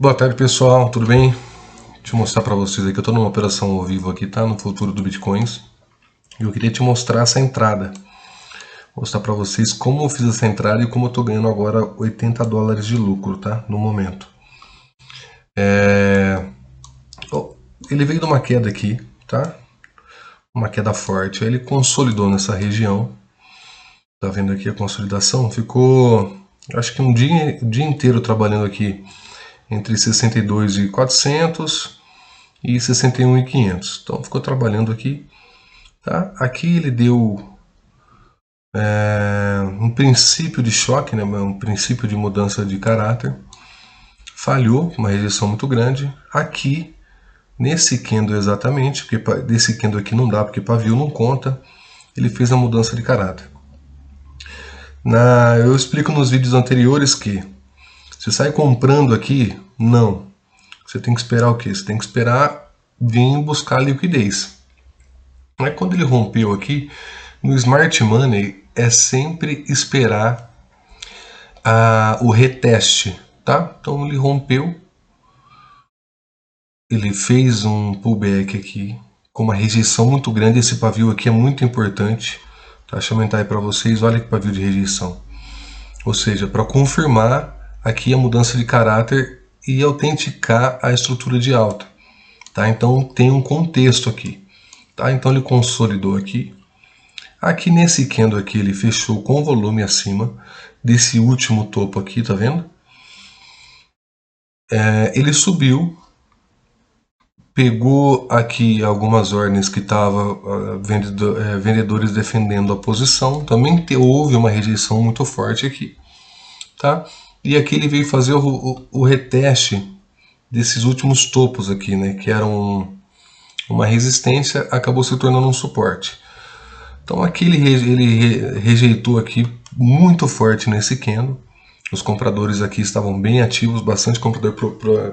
Boa tarde, pessoal, tudo bem? Deixa eu mostrar para vocês aqui, eu estou numa operação ao vivo aqui, tá? No futuro do Bitcoins. E eu queria te mostrar essa entrada. Mostrar para vocês como eu fiz essa entrada e como eu estou ganhando agora $80 de lucro, tá? No momento. Ele veio de uma queda aqui, tá? Uma queda forte. Aí ele consolidou nessa região. Tá vendo aqui a consolidação? Ficou, acho que o dia inteiro trabalhando aqui entre 62.400 e 61.500. Então ficou trabalhando aqui, tá? Aqui ele deu um princípio de choque, né? Um princípio de mudança de caráter. Falhou, uma rejeição muito grande. Aqui, nesse candle exatamente, porque desse candle aqui não dá, porque pavio não conta, ele fez a mudança de caráter. Eu explico nos vídeos anteriores que você sai comprando aqui, não. Você tem que esperar o quê? Você tem que esperar vir buscar liquidez. Mas quando ele rompeu aqui, no Smart Money é sempre esperar o reteste, tá? Então ele rompeu, ele fez um pullback aqui com uma rejeição muito grande. Esse pavio aqui é muito importante, tá? Deixa eu aumentar aí para vocês, olha que pavio de rejeição. Ou seja, para confirmar aqui a mudança de caráter e autenticar a estrutura de alta, tá? Então tem um contexto aqui, tá? Então ele consolidou aqui. Aqui nesse candle aqui ele fechou com volume acima desse último topo aqui, tá vendo? Ele subiu, pegou aqui algumas ordens que estavam vendedores defendendo a posição. Também houve uma rejeição muito forte aqui, tá? E aqui ele veio fazer o reteste desses últimos topos aqui, né? Que eram uma resistência, acabou se tornando um suporte. Então aqui ele rejeitou aqui muito forte nesse candle. Os compradores aqui estavam bem ativos, bastante comprador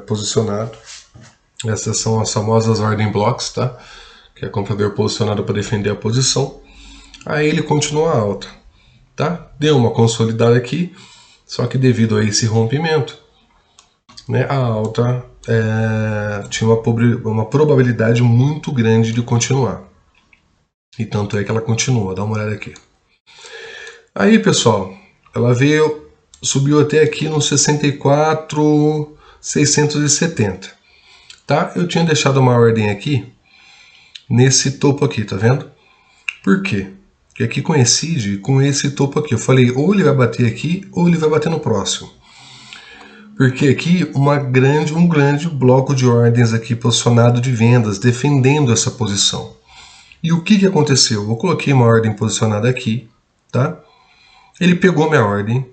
posicionado. Essas são as famosas ordem blocks, tá? Que é comprador posicionado para defender a posição. Aí ele continua alta, tá? Deu uma consolidada aqui, só que devido a esse rompimento, né, a alta tinha uma probabilidade muito grande de continuar. E tanto é que ela continua, dá uma olhada aqui. Aí, pessoal, ela subiu até aqui no 64.670, tá? Eu tinha deixado uma ordem aqui, nesse topo aqui, tá vendo? Por quê? Porque aqui coincide com esse topo aqui. Eu falei, ou ele vai bater aqui, ou ele vai bater no próximo. Porque aqui um grande bloco de ordens aqui posicionado de vendas, defendendo essa posição. E o que aconteceu? Eu coloquei uma ordem posicionada aqui, tá? Ele pegou minha ordem,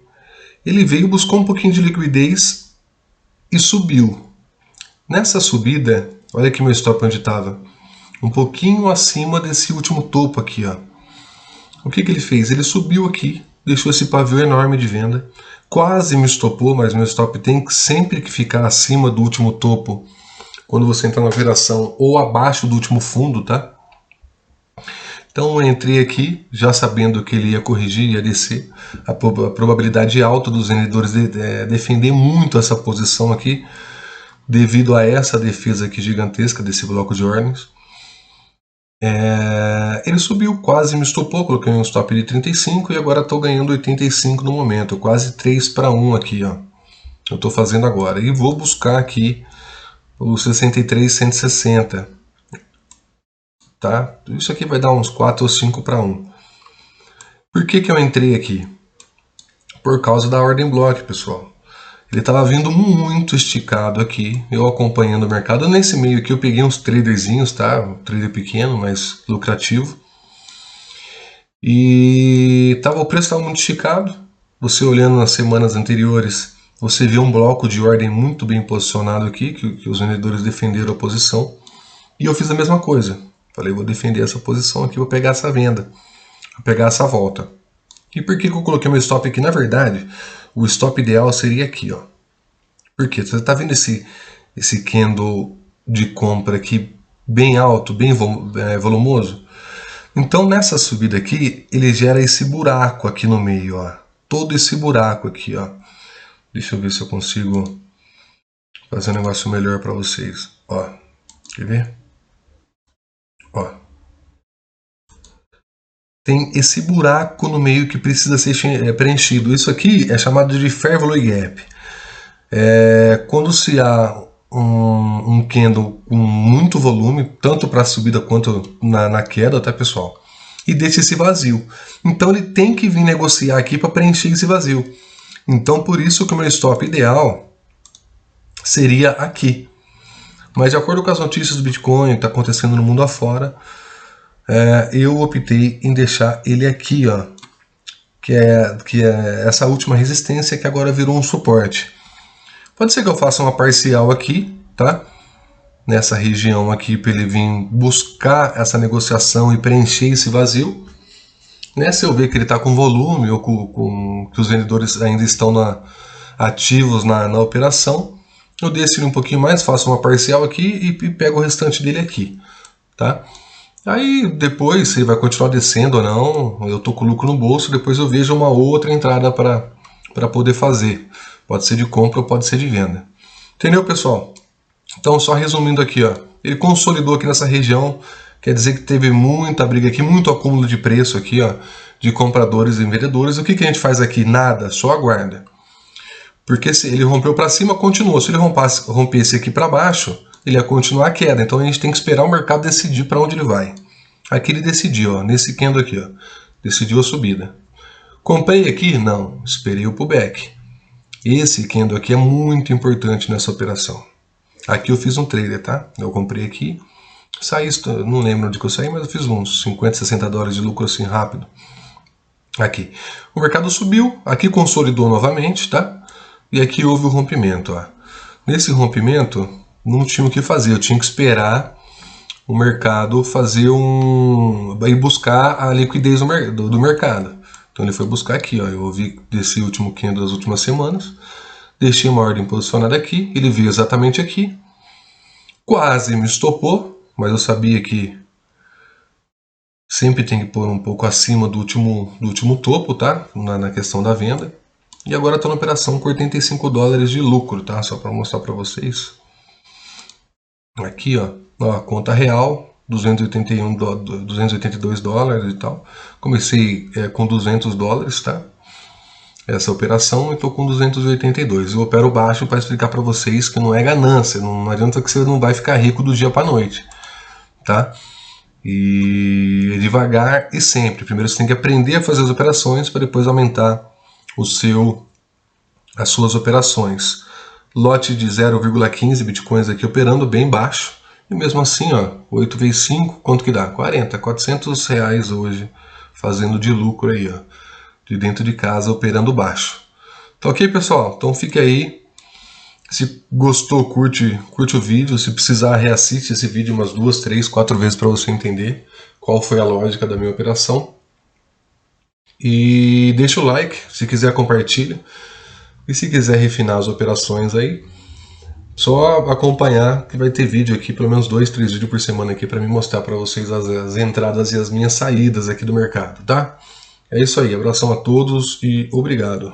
ele veio, buscou um pouquinho de liquidez e subiu. Nessa subida, olha aqui meu stop onde estava, um pouquinho acima desse último topo aqui, ó. O que ele fez? Ele subiu aqui, deixou esse pavio enorme de venda, quase me estopou, mas meu stop tem sempre que ficar acima do último topo quando você entra na operação, ou abaixo do último fundo, tá? Então eu entrei aqui já sabendo que ele ia corrigir, ia descer. A probabilidade alta dos vendedores defender muito essa posição aqui, devido a essa defesa aqui gigantesca desse bloco de ordens. Ele subiu, quase me estopou, coloquei um stop de 35 e agora estou ganhando 85 no momento, quase 3-1 aqui, ó. Eu estou fazendo agora e vou buscar aqui o 63.160. Tá? Isso aqui vai dar uns 4 ou 5-1. Por que eu entrei aqui? Por causa da ordem block, pessoal. Ele estava vindo muito esticado aqui, eu acompanhando o mercado. Nesse meio aqui eu peguei uns traderzinhos, tá? Um trader pequeno, mas lucrativo. E o preço estava muito esticado. Você olhando nas semanas anteriores, você vê um bloco de ordem muito bem posicionado aqui, que os vendedores defenderam a posição. E eu fiz a mesma coisa. Falei, vou defender essa posição aqui, vou pegar essa venda, vou pegar essa volta. E por que eu coloquei meu stop aqui? Na verdade, o stop ideal seria aqui, ó. Por quê? Você está vendo esse candle de compra aqui bem alto, bem volumoso? Então nessa subida aqui, ele gera esse buraco aqui no meio, ó. Todo esse buraco aqui, ó. Deixa eu ver se eu consigo fazer um negócio melhor para vocês. Ó, quer ver? Ó, tem esse buraco no meio que precisa ser preenchido. Isso aqui é chamado de Fair Value Gap. Quando se há um candle com muito volume, tanto para a subida quanto na queda, tá, pessoal? E deixa esse vazio. Então ele tem que vir negociar aqui para preencher esse vazio. Então por isso que o meu stop ideal seria aqui. Mas de acordo com as notícias do Bitcoin que está acontecendo no mundo afora, eu optei em deixar ele aqui, ó, que é essa última resistência que agora virou um suporte. Pode ser que eu faça uma parcial aqui, tá? Nessa região aqui, para ele vir buscar essa negociação e preencher esse vazio. Né? Se eu ver que ele está com volume ou que os vendedores ainda estão ativos na operação, eu desço ele um pouquinho mais, faço uma parcial aqui e pego o restante dele aqui, tá? Aí depois, se ele vai continuar descendo ou não, eu tô com lucro no bolso, depois eu vejo uma outra entrada para poder fazer. Pode ser de compra ou pode ser de venda. Entendeu, pessoal? Então, só resumindo aqui, ó, ele consolidou aqui nessa região, quer dizer que teve muita briga aqui, muito acúmulo de preço aqui, ó, de compradores e vendedores. O que a gente faz aqui? Nada, só aguarda. Porque se ele rompeu para cima, continuou. Se ele rompesse aqui para baixo, ele ia continuar a queda. Então a gente tem que esperar o mercado decidir para onde ele vai. Aqui ele decidiu, ó, nesse candle aqui, ó, decidiu a subida. Comprei aqui? Não, esperei o pullback. Esse candle aqui é muito importante nessa operação. Aqui eu fiz um trader, tá? Eu comprei aqui, saí, não lembro onde que eu saí, mas eu fiz uns 50, 60 dólares de lucro assim rápido. Aqui. O mercado subiu, aqui consolidou novamente, tá? E aqui houve o rompimento, ó. Nesse rompimento, não tinha o que fazer, eu tinha que esperar o mercado fazer e buscar a liquidez do mercado. Então ele foi buscar aqui, ó. Eu ouvi desse último candle das últimas semanas, deixei uma ordem posicionada aqui, ele veio exatamente aqui, quase me estopou, mas eu sabia que sempre tem que pôr um pouco acima do último topo, tá? Na questão da venda. E agora estou na operação com 85 dólares de lucro, tá? Só para mostrar para vocês. Aqui, ó, a conta real, 282 dólares e tal. Comecei com 200 dólares, tá? Essa operação e estou com 282. Eu opero baixo para explicar para vocês que não é ganância, não adianta que você não vai ficar rico do dia para a noite, tá? E devagar e sempre. Primeiro você tem que aprender a fazer as operações para depois aumentar as suas operações. Lote de 0,15 bitcoins aqui operando bem baixo. E mesmo assim, ó, 8 vezes 5, quanto que dá? 400 reais hoje, fazendo de lucro aí, ó, de dentro de casa, operando baixo. Tá ok, pessoal? Então fique aí. Se gostou, curte o vídeo. Se precisar, reassiste esse vídeo umas 2, 3, 4 vezes para você entender qual foi a lógica da minha operação. E deixa o like, se quiser compartilha. E se quiser refinar as operações aí, só acompanhar que vai ter vídeo aqui, pelo menos 2, 3 vídeos por semana aqui para me mostrar para vocês as entradas e as minhas saídas aqui do mercado, tá? É isso aí, abração a todos e obrigado.